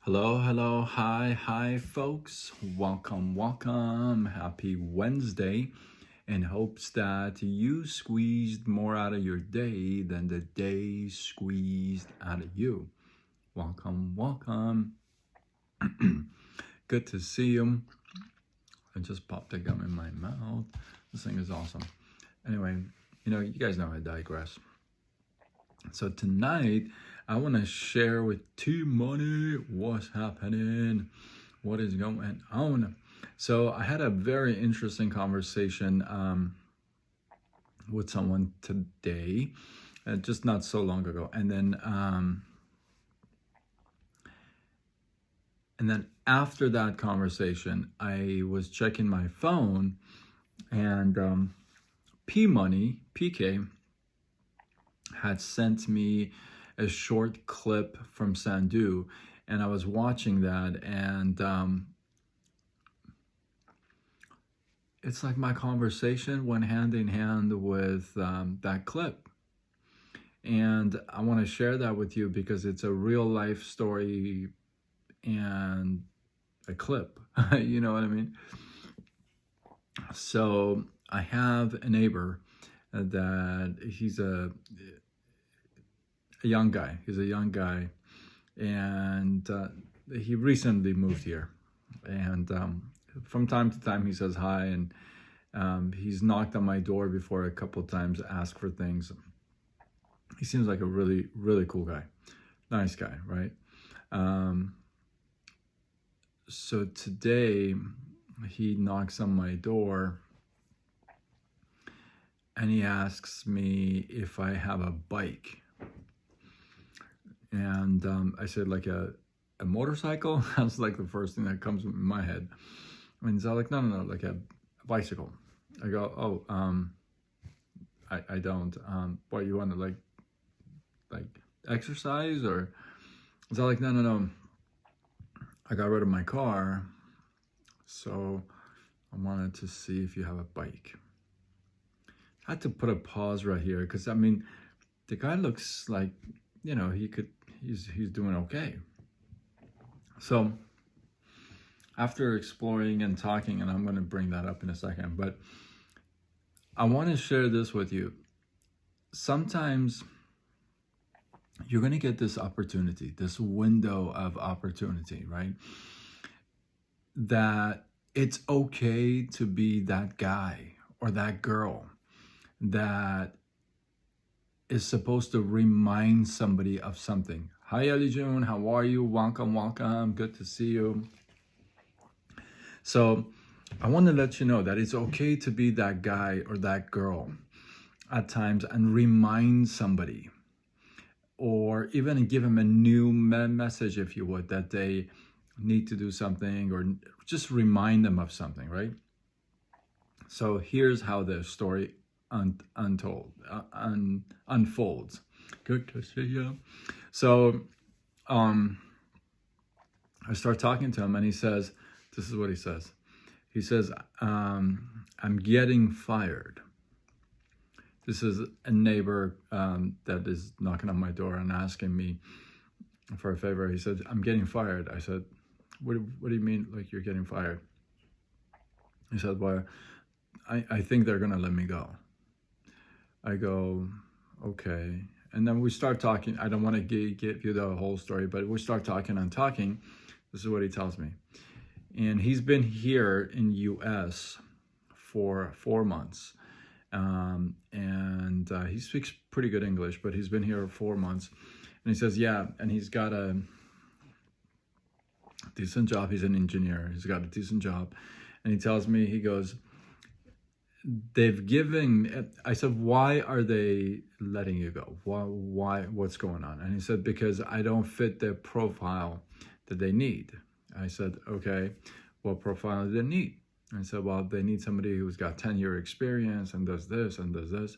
Hello, hello, hi, folks. Welcome. Happy Wednesday. In hopes that you squeezed more out of your day than the day squeezed out of you. Welcome. Good to see you. I just popped a gum in my mouth. This thing is awesome. Anyway, you guys know I digress. So tonight, I want to share with T-Money what's happening, what is going on. So I had a very interesting conversation with someone today, just not so long ago, and then after that conversation, I was checking my phone, and PK, had sent me a short clip from Sandu, and I was watching that, and it's like my conversation went hand in hand with that clip. And I want to share that with you because it's a real life story and a clip. You know what I mean? So I have a neighbor that he's a young guy. He's a young guy, and he recently moved here. And from time to time, he says hi, and he's knocked on my door before a couple of times, asked for things. He seems like a really, really cool guy. Nice guy, right? So today, he knocks on my door, and he asks me if I have a bike. And I said, like a motorcycle? That's like the first thing that comes in my head. And he's like, no, like a bicycle. I go, I don't. What, you want to like exercise? Or is that like, no. I got rid of my car, so I wanted to see if you have a bike. I had to put a pause right here because the guy looks like, he's doing okay. So after exploring and talking, and I'm going to bring that up in a second, but I want to share this with you. Sometimes you're going to get this opportunity, this window of opportunity, right? That it's okay to be that guy or that girl that is supposed to remind somebody of something. Hi, Ali June, how are you? Welcome. Good to see you. So I want to let you know that it's okay to be that guy or that girl at times and remind somebody, or even give them a new message, if you would, that they need to do something, or just remind them of something, right? So here's how the story unfolds. Good to see you. So I start talking to him, and he says, this is what he says. He says, I'm getting fired. This is a neighbor that is knocking on my door and asking me for a favor. He said, I'm getting fired. I said, what do you mean, like you're getting fired? He said, well, I think they're going to let me go. I go, okay. And then we start talking. I don't want to give you the whole story, but we start talking and talking. This is what he tells me. And he's been here in U.S. for 4 months. And he speaks pretty good English, but he's been here 4 months. And he says, yeah, and he's got a decent job. He's an engineer. He's got a decent job. And he tells me, he goes, I said, why are they letting you go? Why, what's going on? And he said, because I don't fit their profile that they need. I said, okay, what profile do they need? And I said, well, they need somebody who's got 10-year experience and does this and does this.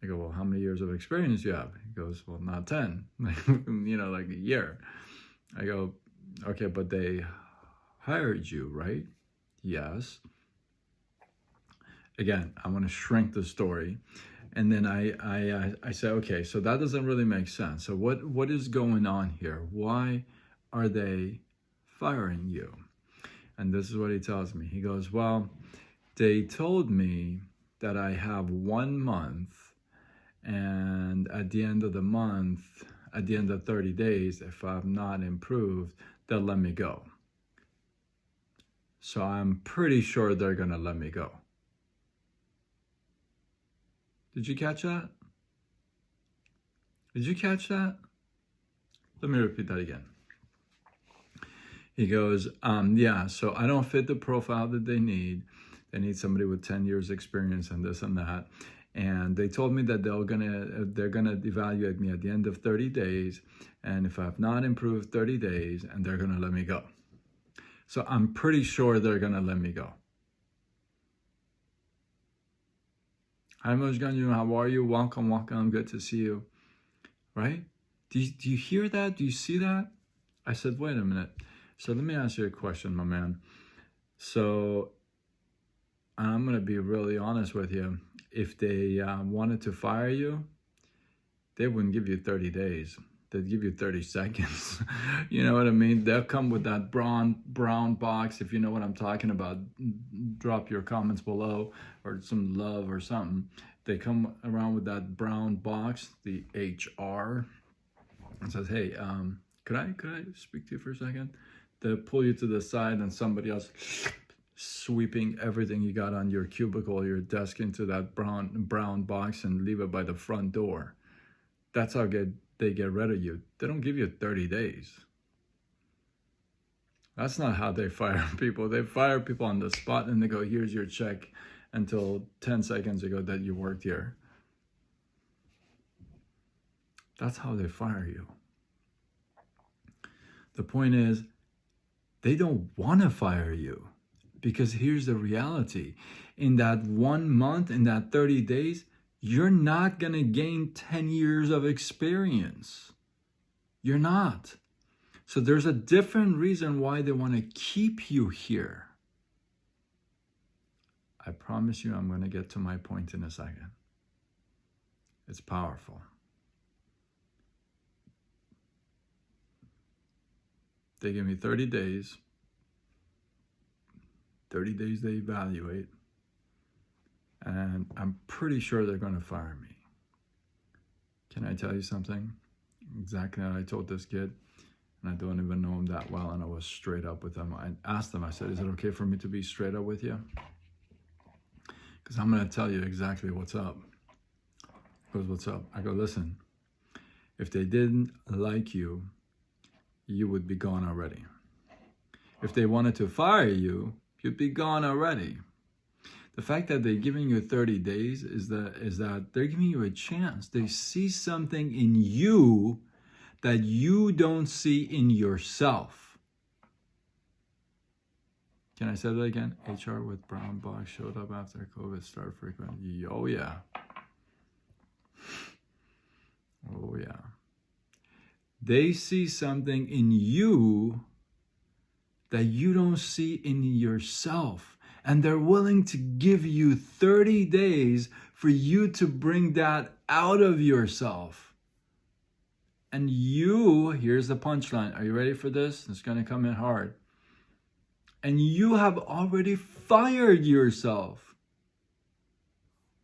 I go, well, how many years of experience do you have? He goes, well, not 10, like a year. I go, okay, but they hired you, right? Yes. Again, I want to shrink the story. And then I say, okay, so that doesn't really make sense. So what is going on here? Why are they firing you. And this is what he tells me. He goes, well, they told me that I have 1 month, and at the end of the month, at the end of 30 days, if I'm not improved, they'll let me go. So I'm pretty sure they're going to let me go. Did you catch that? Did you catch that? Let me repeat that again. He goes, yeah, so I don't fit the profile that they need. They need somebody with 10 years experience and this and that. And they told me that they're gonna evaluate me at the end of 30 days. And if I've not improved 30 days, and they're gonna let me go. So I'm pretty sure they're gonna let me go. Hi, Mojganju, how are you? Welcome, welcome, good to see you. Right? Do you hear that? Do you see that? I said, wait a minute. So let me ask you a question, my man. So I'm going to be really honest with you. If they wanted to fire you, they wouldn't give you 30 days. They'd give you 30 seconds. You know what I mean? They'll come with that brown box. If you know what I'm talking about, drop your comments below or some love or something. They come around with that brown box, the HR, and says, hey, could I speak to you for a second? They pull you to the side and somebody else sweeping everything you got on your cubicle, your desk into that brown box and leave it by the front door. That's how they get rid of you. They don't give you 30 days. That's not how they fire people. They fire people on the spot and they go, here's your check until 10 seconds ago that you worked here. That's how they fire you. The point is, they don't want to fire you, because here's the reality. In that 1 month, in that 30 days, you're not going to gain 10 years of experience. You're not. So there's a different reason why they want to keep you here. I promise you I'm going to get to my point in a second. It's powerful. They give me 30 days. 30 days they evaluate. And I'm pretty sure they're going to fire me. Can I tell you something? Exactly how I told this kid. And I don't even know him that well. And I was straight up with him. I asked him, I said, is it okay for me to be straight up with you? Because I'm going to tell you exactly what's up. He goes, what's up? I go, listen, if they didn't like you, you would be gone already. If they wanted to fire you, you'd be gone already. The fact that they're giving you 30 days is that they're giving you a chance. They see something in you that you don't see in yourself. Can I say that again? HR with brown box showed up after COVID started frequently. Oh yeah. Oh yeah. They see something in you that you don't see in yourself. And they're willing to give you 30 days for you to bring that out of yourself. And here's the punchline. Are you ready for this? It's going to come in hard. And you have already fired yourself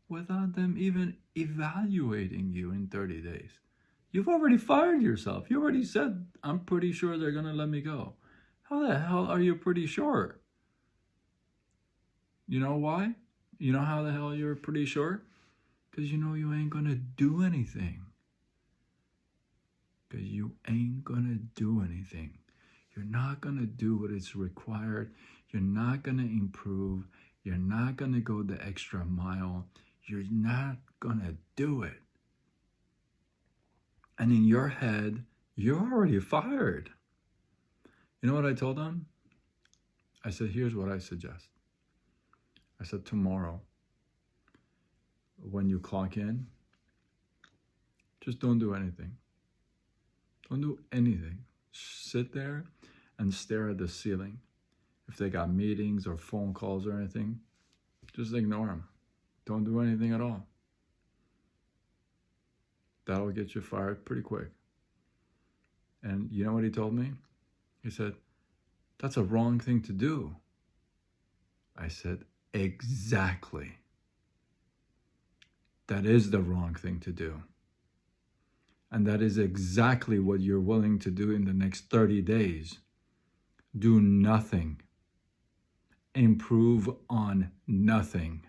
without them even evaluating you in 30 days. You've already fired yourself. You already said, I'm pretty sure they're going to let me go. How the hell are you pretty sure? You know why? You know how the hell you're pretty sure? Because you know you ain't going to do anything. Because you ain't going to do anything. You're not going to do what is required. You're not going to improve. You're not going to go the extra mile. You're not going to do it. And in your head, you're already fired. You know what I told them? I said, here's what I suggest. I said, tomorrow, when you clock in, just don't do anything. Don't do anything. Sit there and stare at the ceiling. If they got meetings or phone calls or anything, just ignore them. Don't do anything at all. That'll get you fired pretty quick. And you know what he told me? He said, That's a wrong thing to do. I said, exactly. That is the wrong thing to do. And that is exactly what you're willing to do in the next 30 days. Do nothing. Improve on nothing.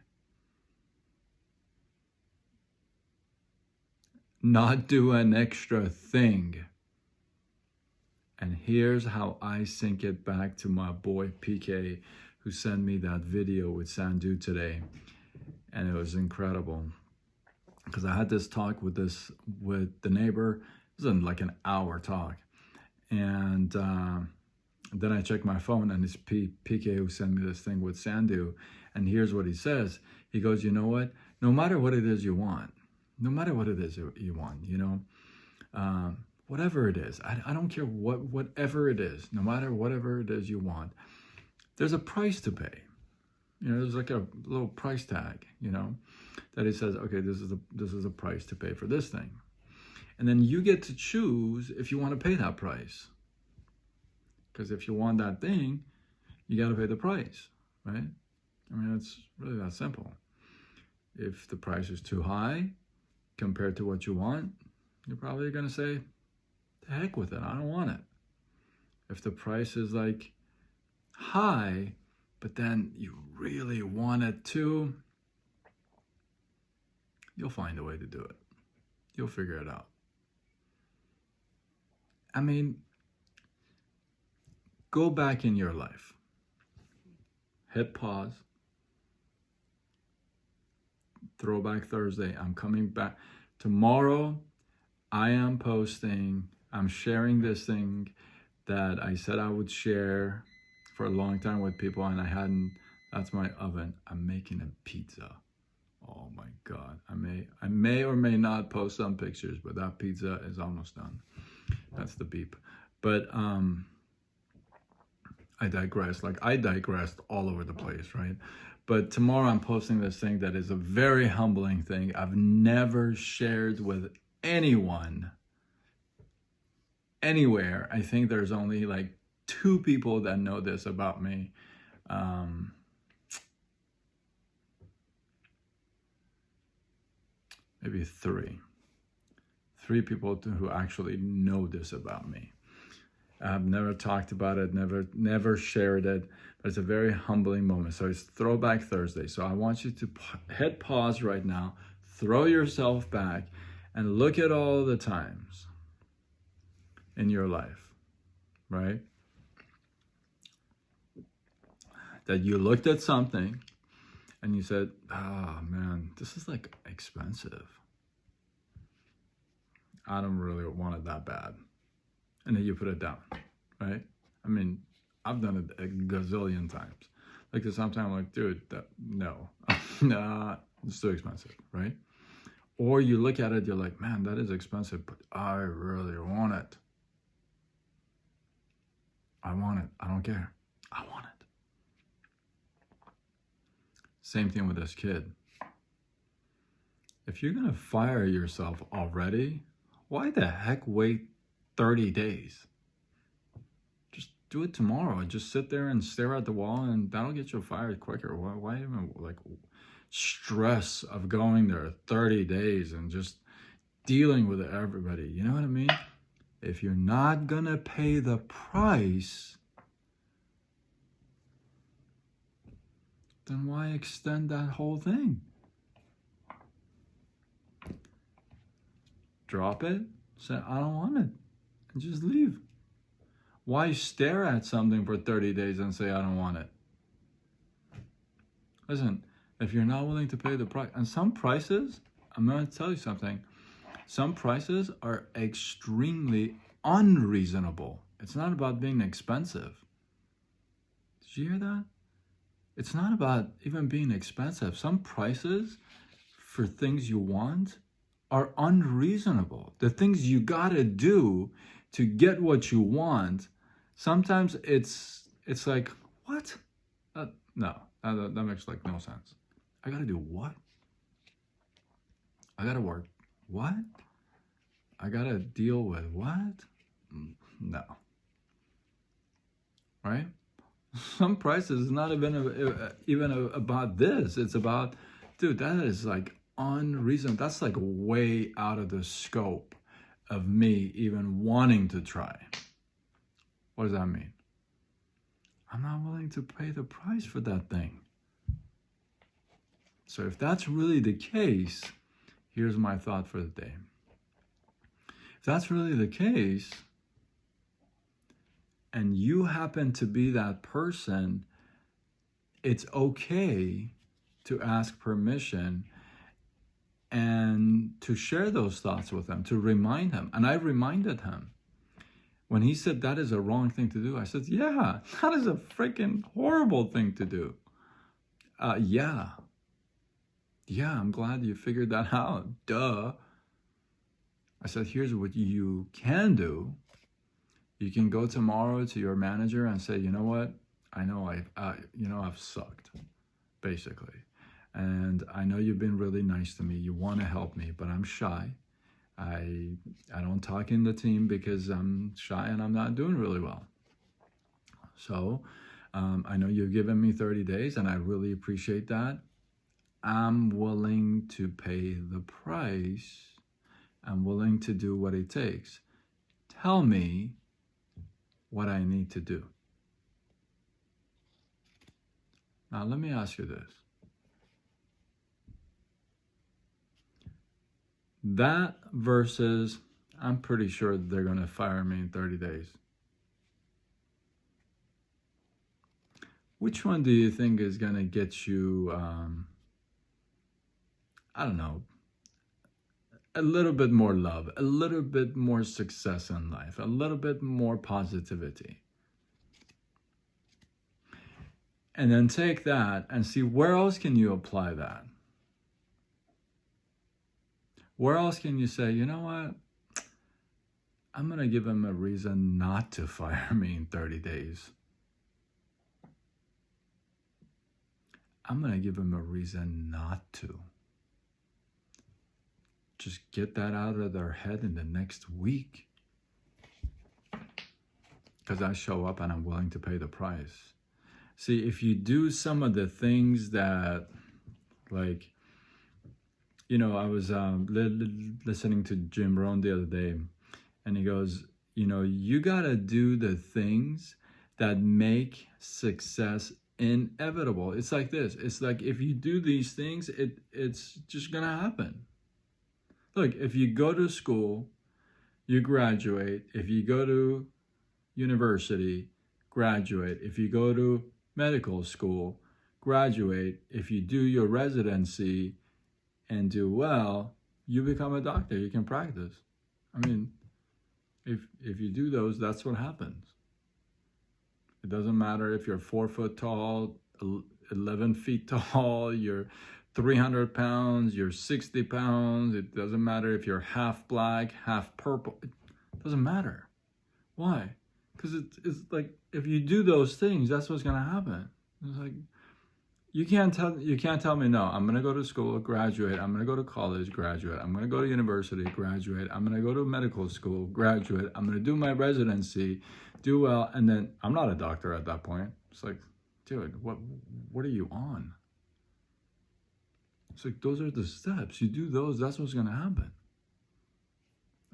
Not do an extra thing. And here's how I sync it back to my boy PK, who sent me that video with Sandhu today. And it was incredible. Because I had this talk with the neighbor. It was like an hour talk. And then I checked my phone, and it's PK who sent me this thing with Sandhu. And here's what he says. He goes, you know what? No matter what it is you want, no matter what it is you want, you know, whatever it is, I don't care whatever it is, no matter whatever it is you want, there's a price to pay. You know, there's like a little price tag, you know, that it says, okay, this is a price to pay for this thing. And then you get to choose if you want to pay that price. Because if you want that thing, you got to pay the price, right? I mean, it's really that simple. If the price is too high compared to what you want, you're probably going to say, the heck with it, I don't want it. If the price is like high, but then you really want it too, you'll find a way to do it. You'll figure it out. I mean, go back in your life. Hit pause. Throwback Thursday. I'm coming back. Tomorrow, I am posting, I'm sharing this thing that I said I would share for a long time with people, and I hadn't. That's my oven. I'm making a pizza. Oh my God. I may or may not post some pictures, but that pizza is almost done. That's the beep. But I digress. Like, I digressed all over the place, right? But tomorrow I'm posting this thing that is a very humbling thing. I've never shared with anyone, anywhere. I think there's only like 2 people that know this about me. Maybe 3. 3 people who actually know this about me. I've never talked about it, never shared it, but it's a very humbling moment. So it's Throwback Thursday. So I want you to hit pause right now, throw yourself back, and look at all the times in your life, right? That you looked at something and you said, oh man, this is like expensive. I don't really want it that bad. And then you put it down, right? I mean, I've done it a gazillion times. Like, sometimes I'm like, dude, no, nah, it's too expensive, right? Or you look at it, you're like, man, that is expensive, but I really want it. I want it. I don't care. I want it. Same thing with this kid. If you're going to fire yourself already, why the heck wait 30 days? Just do it tomorrow and just sit there and stare at the wall, and that'll get you fired quicker. Why even like stress of going there 30 days and just dealing with everybody? You know what I mean? If you're not gonna pay the price, then why extend that whole thing? Drop it, say, I don't want it, and just leave. Why stare at something for 30 days and say, I don't want it? Listen, if you're not willing to pay the price, and some prices, I'm going to tell you something, some prices are extremely unreasonable. It's not about being expensive. Did you hear that? It's not about even being expensive. Some prices for things you want are unreasonable. The things you gotta do to get what you want, sometimes it's like, what? No, that makes like no sense. I gotta do what? I gotta work what? I gotta deal with what? No. right? Some prices is not even about this. It's about, dude, that is like unreasonable. That's like way out of the scope of me even wanting to try. What does that mean? I'm not willing to pay the price for that thing. So if that's really the case, here's my thought for the day. If that's really the case, and you happen to be that person, it's okay to ask permission and to share those thoughts with him, to remind him. And I reminded him. When he said that is a wrong thing to do, I said, yeah, that is a freaking horrible thing to do. Yeah, I'm glad you figured that out. Duh. I said, here's what you can do. You can go tomorrow to your manager and say, you know what? I know I've sucked, basically. And I know you've been really nice to me. You want to help me, but I'm shy. I don't talk in the team because I'm shy and I'm not doing really well. So I know you've given me 30 days and I really appreciate that. I'm willing to pay the price. I'm willing to do what it takes. Tell me what I need to do. Now, let me ask you this. That versus, I'm pretty sure they're going to fire me in 30 days. Which one do you think is going to get you, I don't know, a little bit more love, a little bit more success in life, a little bit more positivity? And then take that and see where else can you apply that? Where else can you say, you know what? I'm going to give him a reason not to fire me in 30 days. I'm going to give him a reason not to. Just get that out of their head in the next week. Because I show up and I'm willing to pay the price. See, if you do some of the things that, like, you know, I was listening to Jim Rohn the other day, and he goes, you know, you got to do the things that make success inevitable. It's like this. It's like if you do these things, it's just going to happen. Look, if you go to school, you graduate. If you go to university, graduate. If you go to medical school, graduate. If you do your residency and do well, you become a doctor. You can practice. I mean, if you do those, that's what happens. It doesn't matter if you're 4 foot tall, 11 feet tall, you're 300 pounds, you're 60 pounds. It doesn't matter if you're half black, half purple. It doesn't matter. Why? Because it's like, if you do those things, that's what's going to happen. It's like, you can't tell me, no, I'm going to go to school, graduate. I'm going to go to college, graduate. I'm going to go to university, graduate. I'm going to go to medical school, graduate. I'm going to do my residency, do well. And then I'm not a doctor at that point. It's like, dude, what are you on? It's like, those are the steps. You do those, that's what's going to happen.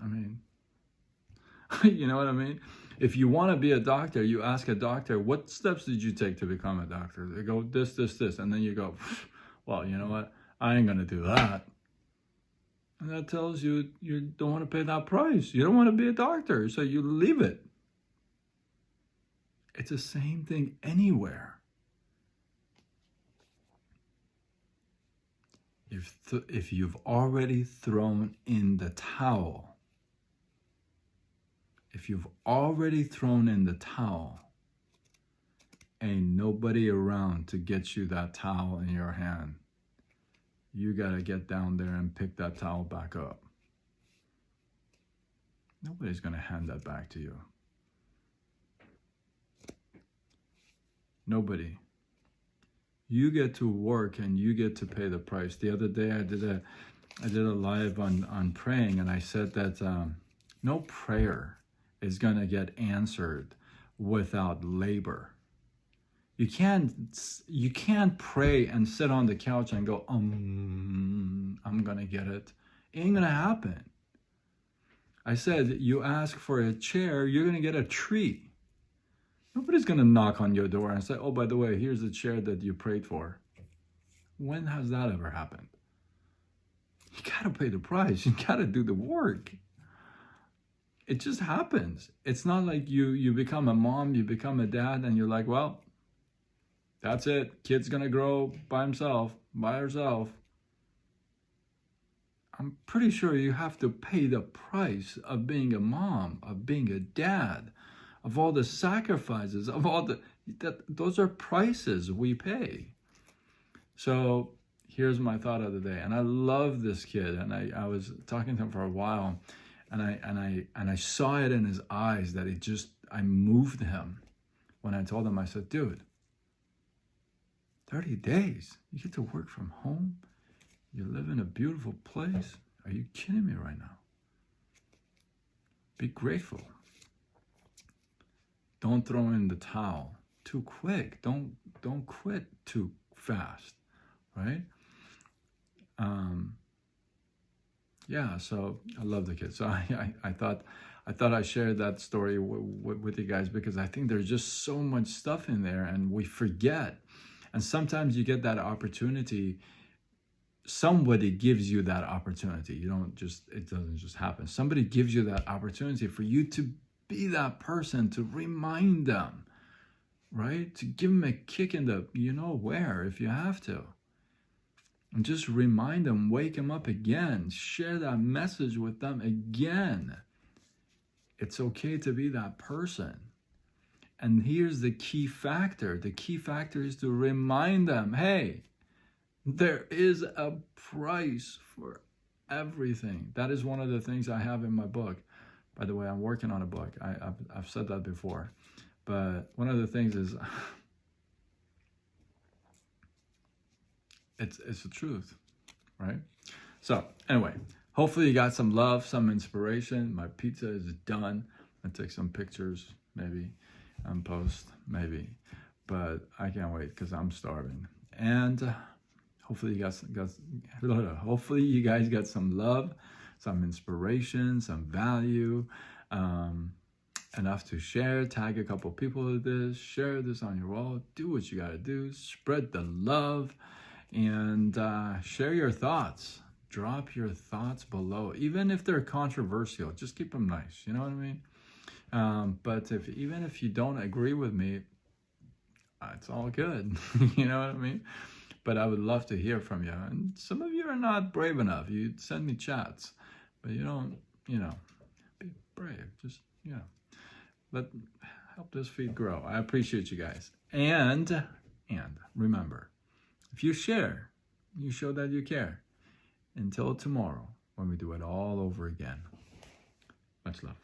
I mean, you know what I mean? If you want to be a doctor, you ask a doctor, what steps did you take to become a doctor? They go, this. And then you go, well, you know what? I ain't going to do that. And that tells you you don't want to pay that price. You don't want to be a doctor, so you leave it. It's the same thing anywhere. If you've already thrown in the towel, ain't nobody around to get you that towel in your hand. You got to get down there and pick that towel back up. Nobody's going to hand that back to you. Nobody. You get to work and you get to pay the price. The other day I did a live on praying, and I said that no prayer is going to get answered without labor. You can't pray and sit on the couch and go, I'm gonna get it. It ain't gonna happen. I said, you ask for a chair, you're gonna get a tree. Nobody's gonna knock on your door and say, oh, by the way, here's the chair that you prayed for. When has that ever happened? You gotta pay the price. You gotta do the work. It just happens. It's not like you become a mom, you become a dad, and you're like, well, that's it. Kid's gonna grow by himself, by herself. I'm pretty sure you have to pay the price of being a mom, of being a dad, of all the sacrifices, of all those are prices we pay. So here's my thought of the day. And I love this kid. And I was talking to him for a while, and I saw it in his eyes that I moved him when I told him, I said, dude, 30 days, you get to work from home? You live in a beautiful place? Are you kidding me right now? Be grateful. Don't throw in the towel too quick. Don't quit too fast, right? Yeah, so I love the kids. So I thought I shared that story with you guys because I think there's just so much stuff in there and we forget. And sometimes you get that opportunity. Somebody gives you that opportunity. It doesn't just happen. Somebody gives you that opportunity for you to be that person, to remind them, right? To give them a kick in the, where, if you have to. And just remind them, wake them up again, share that message with them again. It's okay to be that person. And here's the key factor. The key factor is to remind them, hey, there is a price for everything. That is one of the things I have in my book. By the way, I'm working on a book. I've said that before. But one of the things is, it's the truth, right? So anyway, hopefully you got some love, some inspiration. My pizza is done. I'll take some pictures, maybe, and post, maybe. But I can't wait because I'm starving. And hopefully you guys got some love, some inspiration, some value, enough to share. Tag a couple people with this. Share this on your wall. Do what you got to do. Spread the love. And share your thoughts. Drop your thoughts below. Even if they're controversial, just keep them nice. You know what I mean? But even if you don't agree with me, it's all good. You know what I mean? But I would love to hear from you. And some of you are not brave enough. You send me chats, but you don't, be brave. Just, help this feed grow. I appreciate you guys. And remember, if you share, you show that you care. Until tomorrow, when we do it all over again. Much love.